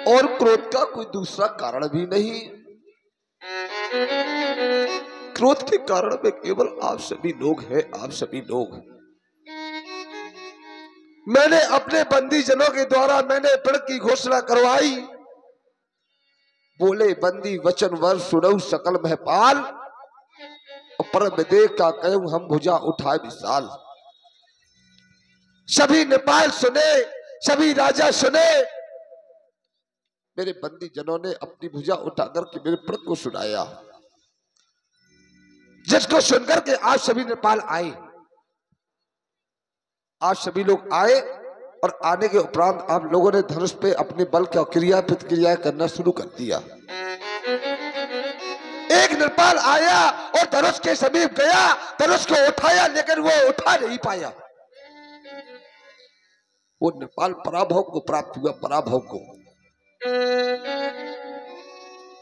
और क्रोध का कोई दूसरा कारण भी नहीं। क्रोध के कारण में केवल आप सभी लोग हैं, आप सभी लोग। मैंने अपने बंदी जनों के द्वारा मैंने प्रण की घोषणा करवाई। बोले बंदी वचन वर सुनऊ सकल महपाल, परम देख का कहूं हम भुजा उठाए विशाल। सभी नेपाल सुने, सभी राजा सुने। मेरे बंदी जनों ने अपनी भुजा उठाकर के मेरे प्रण को सुनाया, जिसको सुनकर के आज सभी नेपाल आए। आज सभी लोग आए और आने के उपरांत आप लोगों ने धनुष पे अपने बल का क्रिया प्रतिक्रिया करना शुरू कर दिया। एक नेपाल आया और धनुष के समीप गया, धनुष को उठाया, लेकिन वो उठा नहीं पाया। वो नेपाल पराभव को प्राप्त हुआ, पराभव को।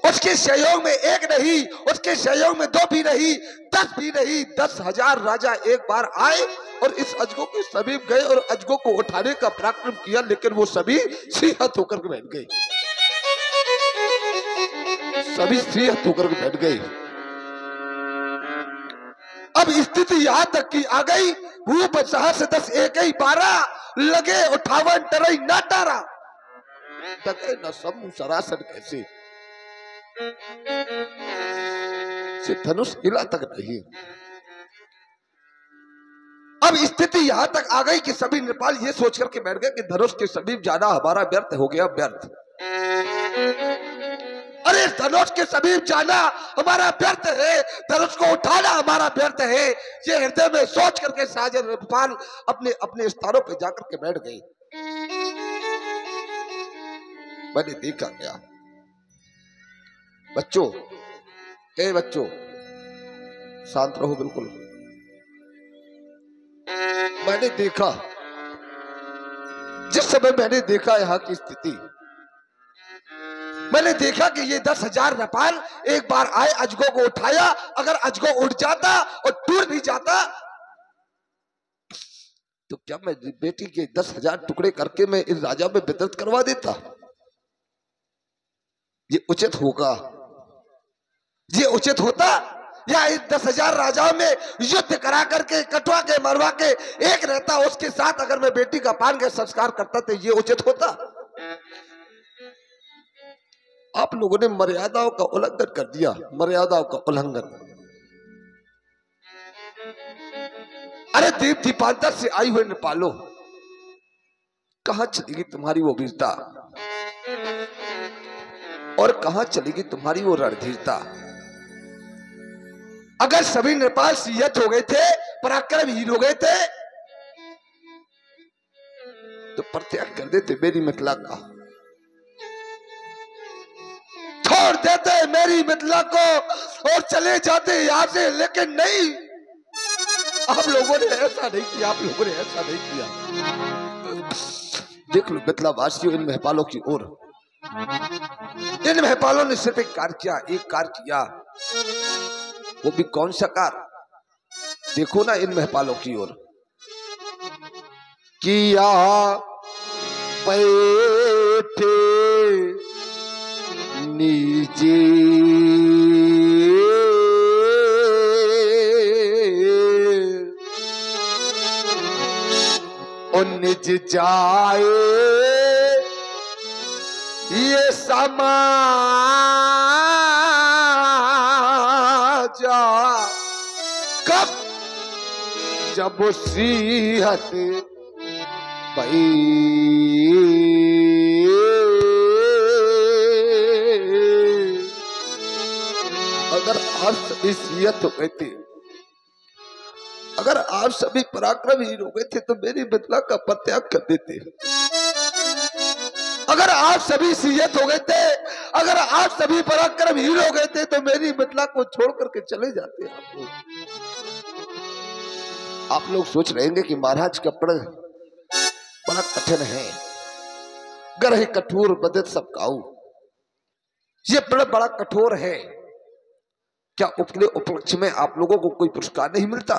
उसके सहयोग में एक नहीं, उसके सहयोग में दो भी नहीं, 10 भी नहीं, 10,000 राजा एक बार आए और इस अजगो के समीप गए और अजगो को उठाने का पराक्रम किया, लेकिन वो सभी श्रीहत होकर के बैठ गए। सभी श्रीहत होकर के बैठ गए। अब स्थिति यहां तक की आ गई, भूप सहस 10 एक 12 लगे 58 टरई ना टारा, तके न समूह सरासन कैसे। से धनुष हिला तक नहीं। अब स्थिति यहां तक आ गई कि सभी नेपाल ये सोच करके बैठ गए कि धनुष के समीप जाना हमारा व्यर्थ हो गया, व्यर्थ। अरे धनुष के समीप जाना हमारा व्यर्थ है, धनुष को उठाना हमारा व्यर्थ है। ये हृदय में सोच करके सारे नेपाल अपने अपने स्थानों पर जाकर के बैठ गए। मैंने देखा क्या बच्चों, ए बच्चों शांत रहो बिल्कुल। मैंने देखा, जिस समय मैंने देखा यहाँ की स्थिति, मैंने देखा कि ये 10,000 नेपाल एक बार आए, अजगो को उठाया। अगर अजगो उठ जाता और टूट भी जाता तो क्या मैं बेटी के 10,000 टुकड़े करके मैं इस राजा में वितरित करवा देता? ये उचित होगा? ये उचित होता? या इस 10,000 राजाओं में युद्ध करा करके कटवा के मरवा के एक रहता, उसके साथ अगर मैं बेटी का पान के संस्कार करता तो ये उचित होता? आप लोगों ने मर्यादाओं का उल्लंघन कर दिया, मर्यादाओं का उल्लंघन। अरे दीप दीपांतर से आई हुई नेपालो, कहां चलेगी तुम्हारी वो वीरता और कहां चलेगी तुम्हारी वो रणधीरता? अगर सभी नेपाल सियत हो गए थे, पराक्रमहीन हो गए थे, तो परित्याग कर देते मेरी मिथिला का, छोड़ देते मेरी मिथिला को और चले जाते यहां से। लेकिन नहीं, आप लोगों ने ऐसा नहीं किया, आप लोगों ने ऐसा नहीं किया। देख लो मिथिला वासियों, इन महपालों की ओर। इन महपालों ने सिर्फ एक कार्य किया, एक कार्य किया। वो भी कौन सा कार्य? देखो ना इन महपालों की ओर। किया बैठे नीचे और निज जाए ये समाजा, कब जब सीहत भई। अगर आप सभी सीहत हो गए थे, अगर आप सभी पराक्रमहीन हो गए थे तो मेरी मिथिला का परित्याग कर देते। अगर आप सभी सीहत हो गए थे, अगर आप सभी पराक्रमहीन हो गए थे तो मेरी मिथिला को छोड़ करके चले जाते। आप लोग सोच रहे हैं कि महाराज का प्रण बड़ा कठिन है, गरह कठोर बदत सब काऊ। ये प्रण बड़ा कठोर है, क्या उपले उपलक्ष्य में आप लोगों को कोई पुरस्कार नहीं मिलता?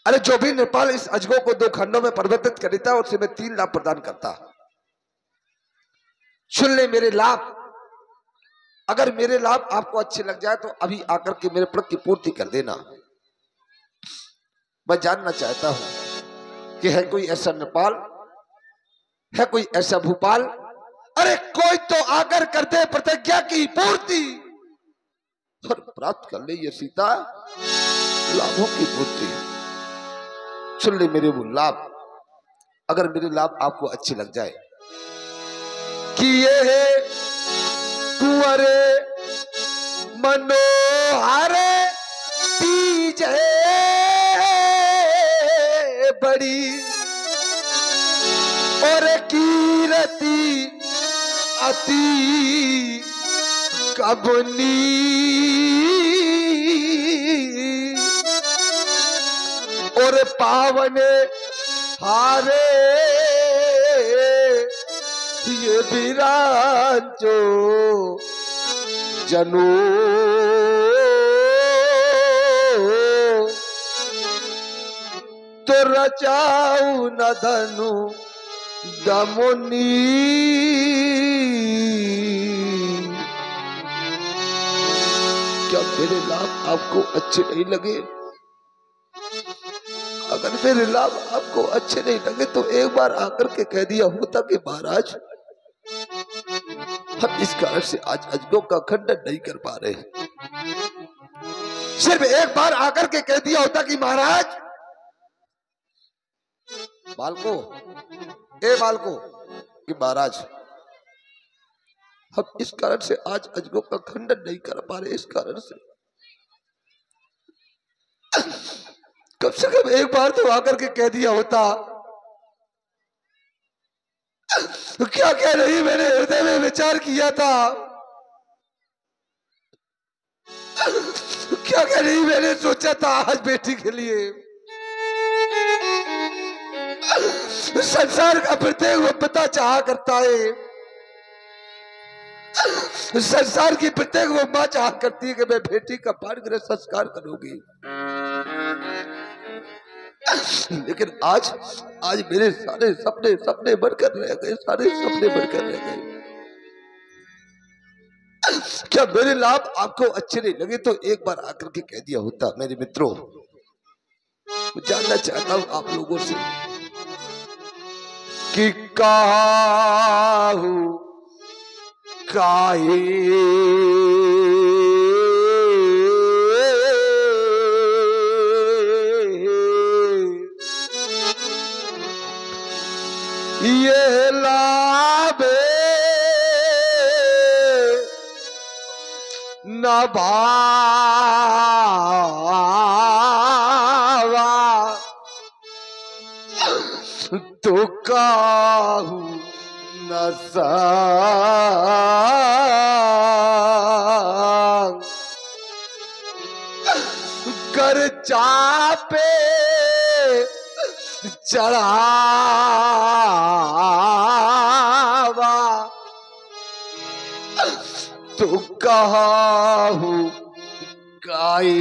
अरे जो भी नेपाल इस अजगो को 2 खंडों में परिवर्तित करता है, उससे मैं 3 लाख प्रदान करता। सुन ले मेरे लाभ, अगर मेरे लाभ आपको अच्छे लग जाए तो अभी आकर के मेरे प्रण की पूर्ति कर देना। मैं जानना चाहता हूं कि है कोई ऐसा नेपाल, है कोई ऐसा भोपाल, अरे कोई तो आकर कर दे प्रतिज्ञा की पूर्ति और प्राप्त कर ले ये सीता लाभों की पूर्ति। सुन ले मेरे वो लाभ, अगर मेरे लाभ आपको अच्छे लग जाए कि ये है कुंवरे मनोहर तीज है बड़ी और कीरति अति कबनी और पावन हारे ये विराजो जनो तो रचाऊ न धनु दमुनी। क्या मेरे लाभ आपको अच्छे नहीं लगे? अगर मेरे लाभ आपको अच्छे नहीं लगे तो एक बार आकर के कह दिया होता कि महाराज हम इस कारण से आज अजगों का खंडन नहीं कर पा रहे। सिर्फ एक बार आकर के कह दिया होता कि महाराज बालको, ए बालको, कि महाराज हम इस कारण से आज अजगों का खंडन नहीं कर पा रहे। इस कारण से कम से कम एक बार तो आकर के कह दिया होता। तो क्या कह रही, मैंने हृदय में विचार किया था, क्या कह रही, मैंने सोचा था आज बेटी के लिए संसार का प्रत्येक पिता चाहा करता है, संसार की प्रत्येक वो मां चाह करती है कि मैं बेटी का पाणिग्रह संस्कार करूंगी। लेकिन आज मेरे सारे सपने बनकर रह गए, सारे सपने बनकर रह गए। क्या मेरे लाभ आपको अच्छे नहीं लगे तो एक बार आकर के कह दिया होता। मेरे मित्रों, जानना चाहता हूं आप लोगों से कि काहू काहे ये लाभे न भावा तो काहू न सांग कर चापे चढ़ावा तो काहू काहे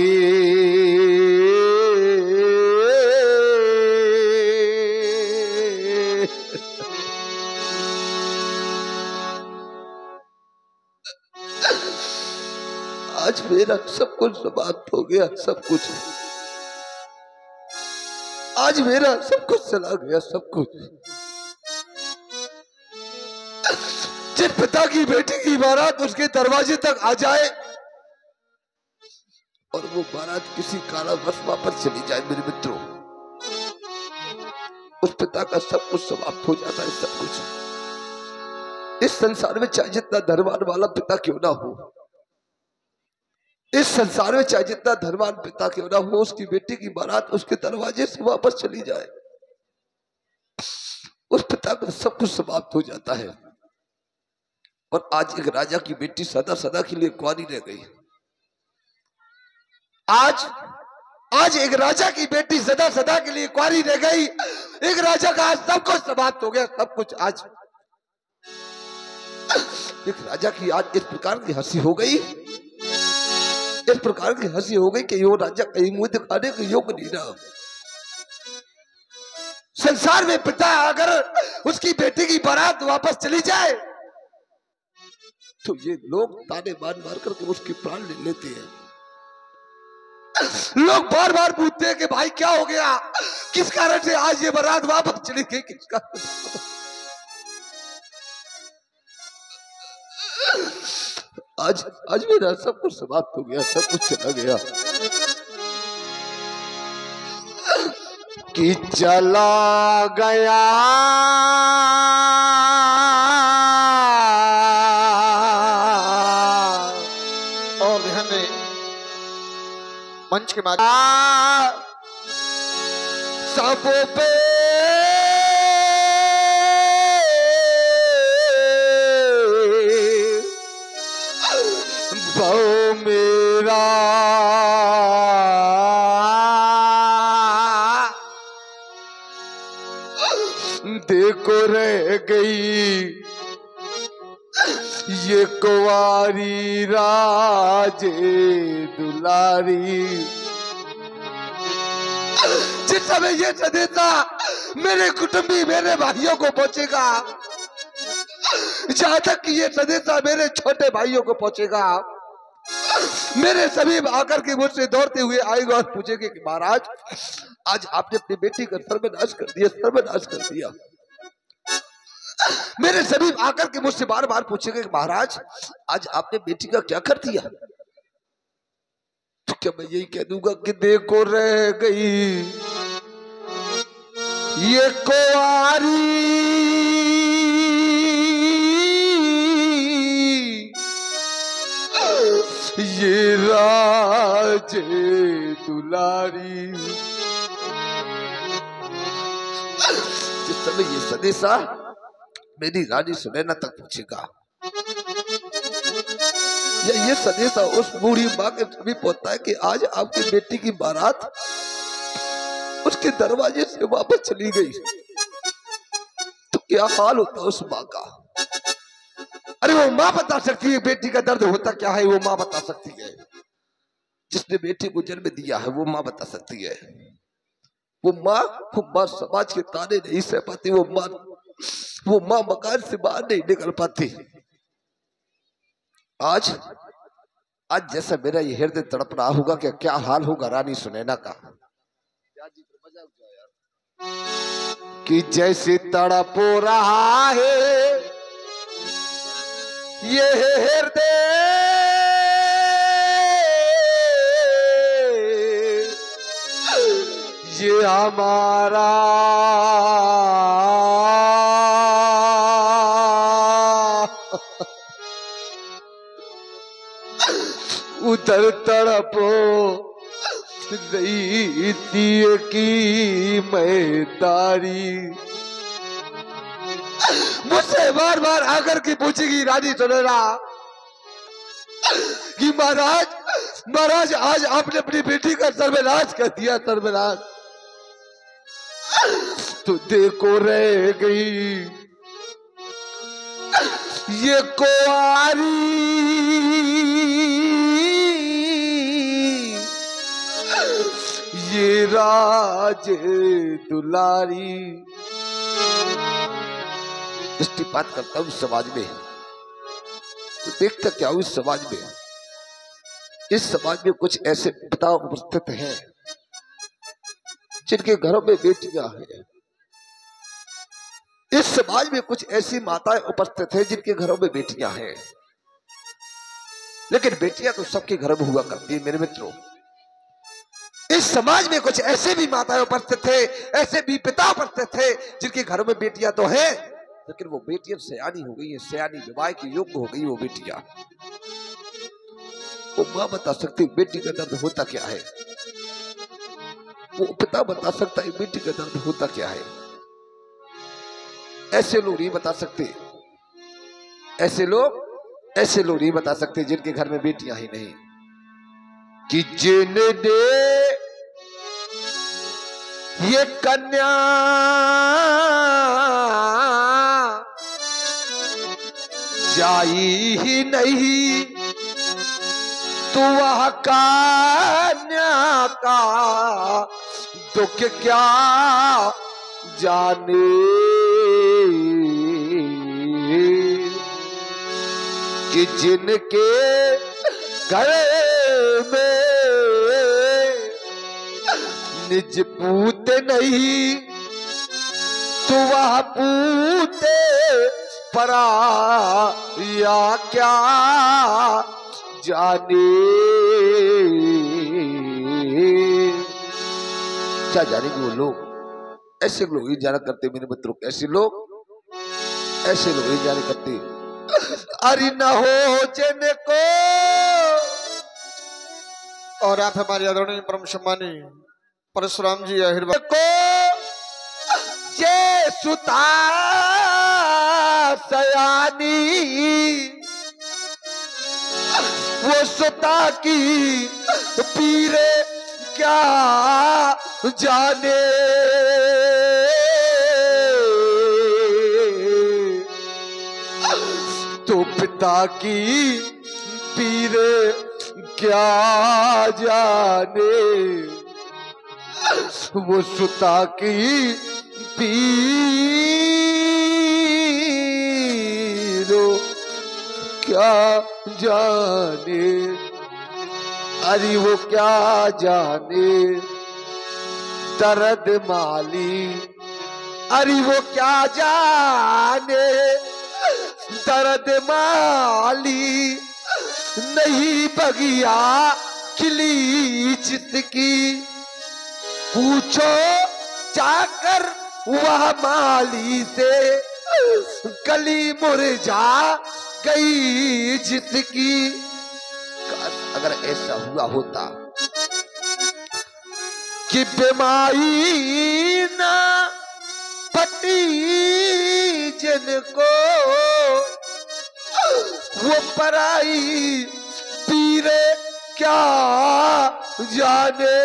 आज मेरा सब कुछ समाप्त हो गया, सब कुछ आज मेरा सब कुछ चला गया, सब कुछ। जिस पिता की बेटी की बारात उसके दरवाजे तक आ जाए और वो बारात किसी कारणवश वापस चली जाए, मेरे मित्रों, उस पिता का सब कुछ समाप्त हो जाता है, सब कुछ। इस संसार में चाहे जितना धनवान वाला पिता क्यों ना हो, इस संसार में चाहे जितना धनवान पिता क्यों ना हो, उसकी बेटी की बारात उसके दरवाजे से वापस चली जाए, उस पिता का सब कुछ समाप्त हो जाता है। और आज एक राजा की बेटी सदा सदा के लिए कुंवारी रह गई। आज एक राजा की बेटी सदा सदा के लिए कुंवारी रह गई। एक राजा का आज सब कुछ समाप्त हो गया, सब कुछ। आज एक राजा की आज इस प्रकार की हंसी हो गई, इस प्रकार की हंसी हो गई कि वो राजा कहीं मुंह दिखाने के योग्य नहीं रहा। संसार में पिता अगर उसकी बेटी की बारात वापस चली जाए तो ये लोग ताने मार मार करके उसकी प्राण ले लेते हैं। लोग बार बार पूछते हैं कि भाई क्या हो गया, किस कारण से आज ये बारात वापस चली गई, किस कारण। आज मेरा सब कुछ समाप्त हो गया, सब कुछ चला गया। कि चला गया और ध्यान में मंच के माध्यम सब पे बहु मेरा देखो रह गई ये कुंवारी राजे दुलारी। जिस समय ये संदेशा मेरे कुटुंबी मेरे भाइयों को पहुंचेगा, जहां तक कि ये संदेशा मेरे छोटे भाइयों को पहुंचेगा, मेरे सभी आकर के मुझसे दौड़ते हुए आएगा और पूछेंगे कि महाराज आज आपने अपनी बेटी का सर्वनाश कर दिया, सर्वनाश कर दिया। मेरे सभी आकर के मुझसे बार बार पूछेंगे कि महाराज आज आपने बेटी का क्या कर दिया। तो क्या मैं यही कह दूंगा कि देखो रह गई ये कुंवारी ये राजे दुलारी। जिस समय ये संदेशा मेरी रानी सुनैना तक पहुंचेगा, या ये संदेशा उस बूढ़ी माँ के भी पहुंचता है कि आज आपकी बेटी की बारात उसके दरवाजे से वापस चली गई, तो क्या हाल होता उस माँ का। अरे वो माँ बता सकती है बेटी का दर्द होता क्या है, वो माँ बता सकती है। जिसने बेटी को जन्म दिया है वो माँ बता सकती है। वो माँ समाज के ताने नहीं सह पाती, वो माँ मकान से बाहर नहीं निकल पाती। आज जैसा मेरा ये हृदय तड़प रहा होगा कि क्या हाल होगा रानी सुनैना का। कि जैसे तड़प रहा है ये हृदय ये हमारा उधर तड़पो रही दिए की मैदारी। मुझसे बार बार आकर के पूछेगी रानी सुनैना कि महाराज आज आपने अपनी बेटी का सर्वनाश कर दिया, सर्वनाश। तो देखो रह गई ये कुंवारी ये राजे दुलारी। दृष्टिपात करता हूं समाज में तो देखता क्या हूं इस समाज में, इस समाज में कुछ ऐसे पिता उपस्थित हैं जिनके घरों में बेटियां हैं। इस समाज में कुछ ऐसी माताएं उपस्थित हैं जिनके घरों में बेटियां हैं। लेकिन बेटियां तो सबके घर में हुआ करती है मेरे मित्रों। इस समाज में कुछ ऐसे भी माताएं उपस्थित थे, ऐसे भी पिता उपस्थित थे जिनके घरों में बेटियां तो हैं, लेकिन वो बेटियां सयानी हो गई है, सयानी विवाह की योग्य हो गई वो बेटियां। वो माँ बता सकती बेटी का दर्द होता क्या है, वो पिता बता सकता है बेटी का दर्द होता क्या है। ऐसे लोग नहीं बता सकते, ऐसे लोग नहीं बता सकते जिनके घर में बेटियां ही नहीं। कि जिन्हें ये कन्या जाई ही नहीं, तो वह कन्या का दुख क्या जाने। कि जिनके घर में निज पूत नहीं तो वह पूते परा या क्या जाने। क्या जानेंगे वो लोग? ऐसे लोग ही जाना करते मेरे मित्रों, ऐसे लोग ही जाने करते। अरे न हो जिनको। और आप हमारे आदरणीय परम सम्मानी परशुराम जी अहिरवा को ये सुता सयानी, वो सुता की पीरे क्या जाने। तो पिता की पीरे क्या जाने, वो सुता की पीरो क्या जाने। अरे वो क्या जाने दर्द माली, अरे वो क्या जाने दर्द माली। नहीं बगिया खिली जिसकी, पूछो जाकर वह माली से। गली मुरझा गई जिसकी। अगर ऐसा हुआ होता कि बीमारी ना पटी जिनको, वो पराई पीरे क्या जाने।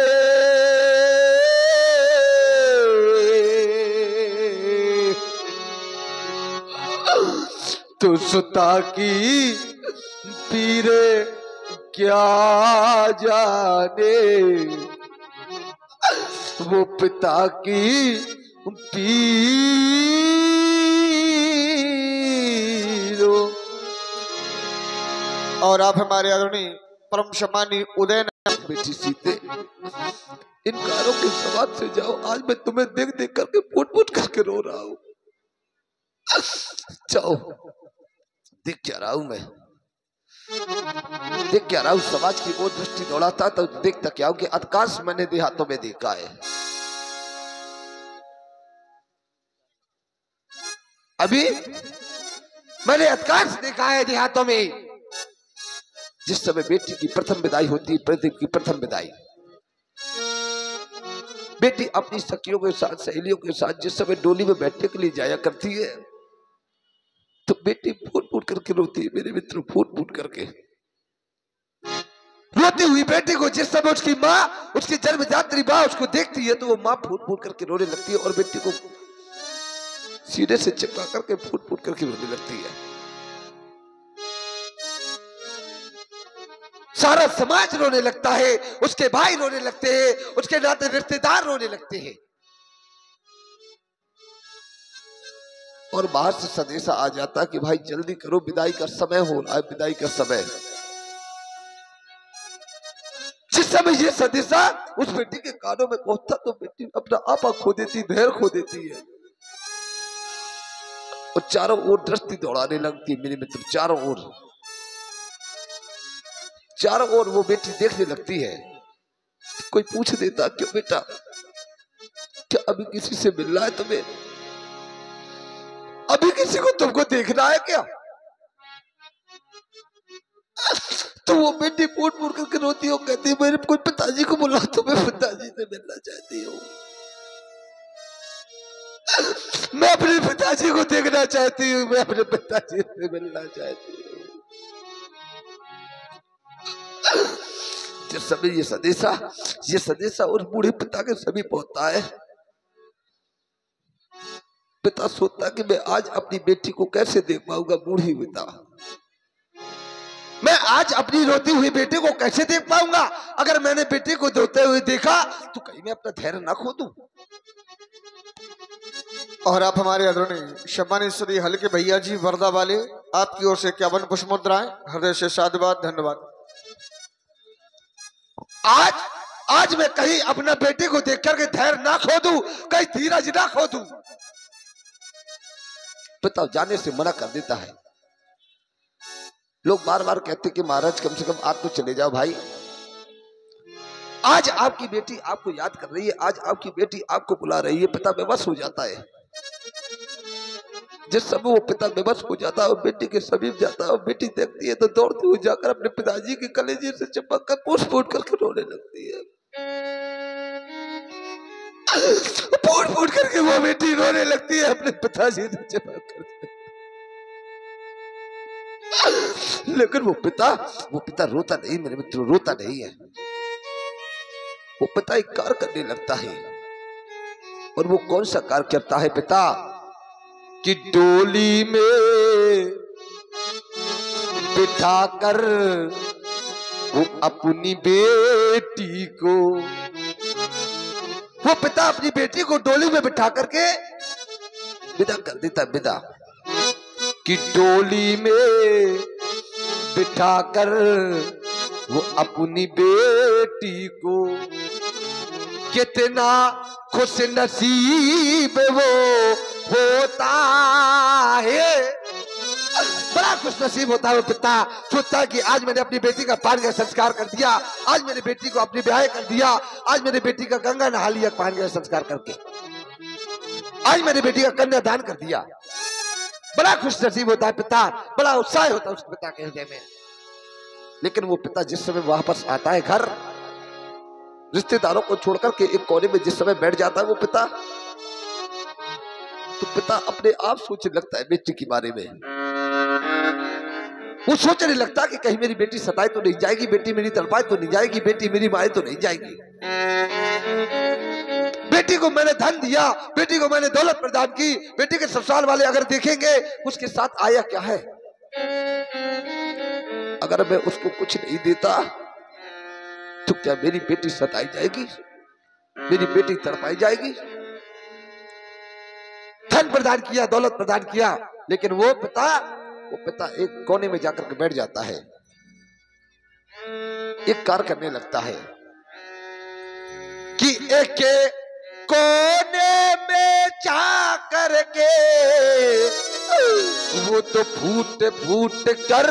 तो सुता की पीरे क्या जाने, वो पिता की पीरो। और आप हमारे आदरणीय परम सम्मानी उदय बेटी सीते, इन कारों के समाज से जाओ। आज मैं तुम्हें देख देख करके फुट फुट करके रो रहा हूं। जाओ, देख क्या रहा हूं मैं, देख क्या रहा हूं। समाज की वो दृष्टि दौड़ाता तो देखता क्या हूं कि अतकाश मैंने देहातों में देखा है। अभी मैंने अतकाश देखा है देहातों में। जिस समय बेटी की प्रथम विदाई होती है, बेटी की प्रथम विदाई, बेटी अपनी सखियों के साथ, सहेलियों के साथ जिस समय डोली में बैठने के लिए जाया करती है, तो बेटी फूट फूट करके रोती है मेरे मित्र, फूट फूट करके रोती हुई बेटी को जिस समय उसकी माँ, उसकी जन्मदात्री माँ उसको देखती है तो वो माँ फूट फूट करके रोने लगती है और बेटी को सीने से चिपका करके फूट फूट करके रोने लगती है। सारा समाज रोने लगता है, उसके भाई रोने लगते हैं, उसके नाते रिश्तेदार रोने लगते हैं। और बाहर से संदेशा आ जाता कि भाई जल्दी करो, विदाई का समय हो रहा है, विदाई का समय। जिस समय ये संदेशा उस बेटी के कानों में पहुंचता तो बेटी अपना आपा खो देती, धैर्य खो देती है और चारों ओर दृष्टि दौड़ाने लगती है मेरे मित्र। चारों ओर वो बेटी देखने लगती है। कोई पूछ देता, क्यों बेटा, क्या अभी किसी से मिलना है तुम्हें? अभी किसी को तुमको देखना है क्या? तो वो बेटी फूट फूट करके रोती हो, कहती है मेरे कोई पिताजी को बुला, तो मैं पिताजी से मिलना चाहती हूँ, मैं अपने पिताजी को देखना चाहती हूँ, मैं अपने पिताजी से मिलना चाहती हूँ। जिस समय ये संदेशा उस बूढ़े पिता के सभी पहुंचता है, पिता सोचता कि मैं आज अपनी बेटी को कैसे देख पाऊंगा। बूढ़ी पिता, मैं आज अपनी रोती हुई बेटी को कैसे देख पाऊंगा? अगर मैंने बेटी को रोते हुए देखा तो कहीं मैं अपना धैर्य ना खो दूं। और आप हमारे आदरणीय सम्मानित श्री हल्के भैया जी वर्दा वाले आपकी ओर से 51 पुष्प मुद्राएं, हृदय से साधुवाद, धन्यवाद। आज मैं कहीं अपना बेटे को देख करके धैर्य ना खो दूं, कहीं धीरज ना खो दूं। पिता जाने से मना कर देता है। लोग बार बार कहते कि महाराज कम से कम आप तो चले जाओ भाई। आज आपकी बेटी आपको याद कर रही है, आज आपकी बेटी आपको बुला रही है। पिता बेबस हो जाता है। जिस समय वो पिता बेबस हो जाता है और बेटी के समीप जाता है और बेटी देखती है तो दौड़ती हुई जाकर अपने पिताजी के कलेजे से चिपक कर पोट पोट करके रोने लगती है। पोट पोट करके वो बेटी रोने लगती है अपने पिताजी से चिपक करके। लेकिन वो पिता रोता नहीं मेरे मित्रों, रोता नहीं है। वो पिता एक कार्य करने लगता है। और वो कौन सा कार्य करता है पिता? कि डोली में बिठाकर वो अपनी बेटी को, वो पिता अपनी बेटी को डोली में बिठा करके विदा कर देता। विदा कि डोली में बिठाकर वो अपनी बेटी को, कितना खुश नसीब वो होता है। बड़ा खुश नसीब होता है वो पिता, सोचता है कि आज मैंने अपनी बेटी का पान का संस्कार कर दिया, आज मेरी बेटी को अपनी ब्याह कर दिया, आज मेरी बेटी का गंगा नहा लिया पान का संस्कार करके, आज मेरी बेटी का कन्यादान कर दिया। बड़ा खुश नसीब होता है पिता, बड़ा उत्साह होता है उस पिता के हृदय में। लेकिन वो पिता जिस समय वापस आता है घर, रिश्तेदारों को छोड़कर के एक कोने में जिस समय बैठ जाता है वो पिता, तो पिता अपने आप सोचने लगता है बेटी के बारे में। वो सोचने लगता कि कहीं मेरी बेटी सताए तो नहीं जाएगी, बेटी मेरी तड़पाए तो नहीं जाएगी, बेटी मेरी मारे तो नहीं जाएगी। बेटी को मैंने धन दिया, बेटी को मैंने दौलत प्रदान की, बेटी के ससुराल वाले अगर देखेंगे उसके साथ आया क्या है। अगर मैं उसको कुछ नहीं देता तो क्या मेरी बेटी सताई जाएगी, मेरी बेटी तड़पाई जाएगी। धन प्रदान किया, दौलत प्रदान किया, लेकिन वो पिता एक कोने में जाकर के बैठ जाता है, एक कार्य करने लगता है कि एक कोने में जा करके वो तो फूट फूट कर